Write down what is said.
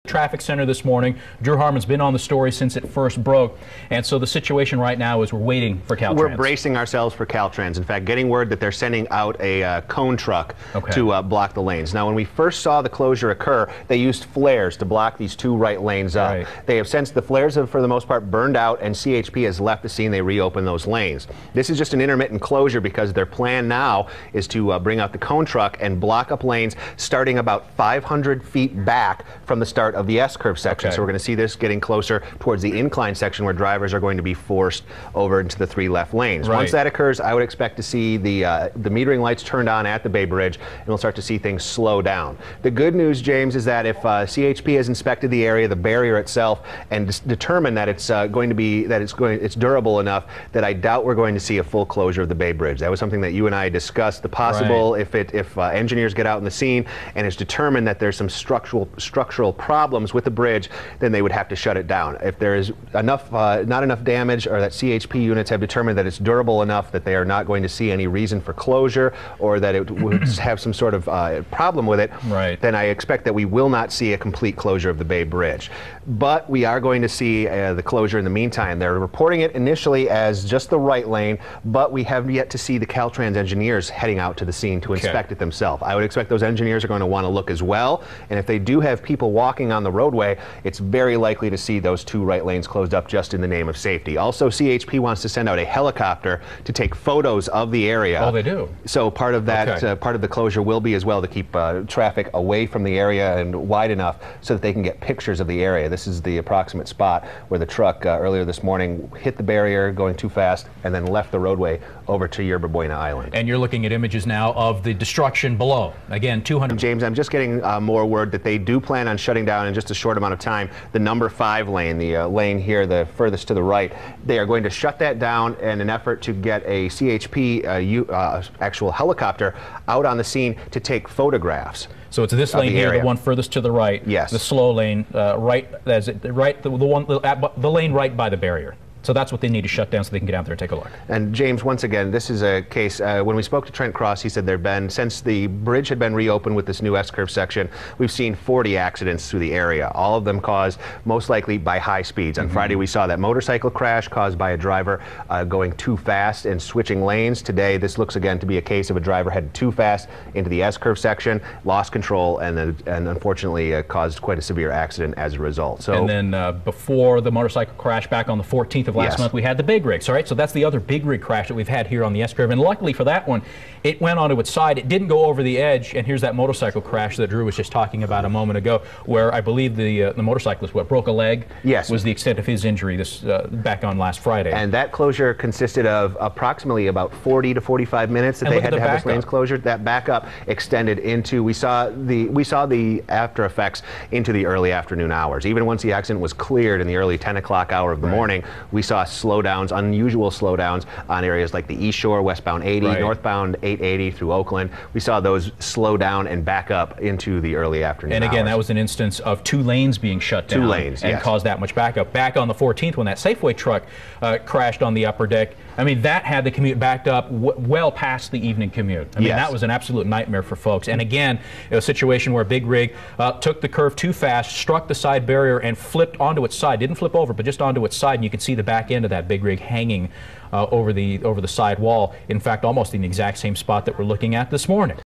Traffic center this morning. Drew Harmon's been on the story since it first broke, and so the situation right now is we're waiting for Caltrans. We're bracing ourselves for Caltrans. In fact, getting word that they're sending out a cone truck to block the lanes. Now, when we first saw the closure occur, they used flares to block these two right lanes up. Right. They have since the flares have, for the most part, burned out, and CHP has left the scene. They reopen those lanes. This is just an intermittent closure because their plan now is to bring out the cone truck and block up lanes starting about 500 feet back from the start of the S-curve section. So we're going to see this getting closer towards the incline section where drivers are going to be forced over into the three left lanes. Once that occurs, I would expect to see the metering lights turned on at the Bay Bridge, and we'll start to see things slow down. The good news, James, is that if CHP has inspected the area, the barrier itself, and determined that it's it's durable enough, that I doubt we're going to see a full closure of the Bay Bridge. That was something that you and I discussed. The possible if engineers get out in the scene and it's determined that there's some structural problems with the bridge, then they would have to shut it down. If there is enough, not enough damage, or that CHP units have determined that it's durable enough that they are not going to see any reason for closure, or that it would have some sort of problem with it, then I expect that we will not see a complete closure of the Bay Bridge. But we are going to see the closure in the meantime. They're reporting it initially as just the right lane, but we have yet to see the Caltrans engineers heading out to the scene to inspect it themselves. I would expect those engineers are going to want to look as well, and if they do have people walking on the roadway, it's very likely to see those two right lanes closed up just in the name of safety. Also, CHP wants to send out a helicopter to take photos of the area. Oh, they do? So part of that, part of the closure will be as well to keep traffic away from the area and wide enough so that they can get pictures of the area. This is the approximate spot where the truck earlier this morning hit the barrier going too fast and then left the roadway over to Yerba Buena Island. And you're looking at images now of the destruction below. Again, 200. James, I'm just getting more word that they do plan on shutting down in just a short amount of time the number 5 lane, the lane here, the furthest to the right. They are going to shut that down in an effort to get a CHP actual helicopter out on the scene to take photographs. So it's this lane here, the one furthest to the right. Yes. The slow lane, the lane right by the barrier. So that's what they need to shut down so they can get out there and take a look. And James, once again, this is a case, when we spoke to Trent Cross, he said there have been, since the bridge had been reopened with this new S-curve section, we've seen 40 accidents through the area, all of them caused most likely by high speeds. On Friday, we saw that motorcycle crash caused by a driver going too fast and switching lanes. Today, this looks again to be a case of a driver headed too fast into the S-curve section, lost control, and unfortunately caused quite a severe accident as a result. So, and then before the motorcycle crash back on the 14th of last month, we had the big rigs. All right, so that's the other big rig crash that we've had here on the S-curve, and luckily for that one, it went onto its side. It didn't go over the edge, and here's that motorcycle crash that Drew was just talking about a moment ago, where I believe the motorcyclist broke a leg. Yes, was the extent of his injury this back on last Friday. And that closure consisted of approximately about 40 to 45 minutes that they had to have this lanes closure. That backup extended into we saw the after effects into the early afternoon hours. Even once the accident was cleared in the early 10 o'clock hour of the morning, we saw slowdowns, unusual slowdowns on areas like the East Shore, westbound 80, northbound 880 through Oakland. We saw those slow down and back up into the early afternoon And again, hours. that was an instance of 2 lanes being shut down. 2 lanes, and caused that much backup. Back on the 14th, when that Safeway truck crashed on the upper deck, I mean, that had the commute backed up well past the evening commute. I mean, that was an absolute nightmare for folks. And again, a situation where a big rig took the curve too fast, struck the side barrier, and flipped onto its side. Didn't flip over, but just onto its side, and you can see the back end of that big rig hanging over the side wall. In fact, almost in the exact same spot that we're looking at this morning.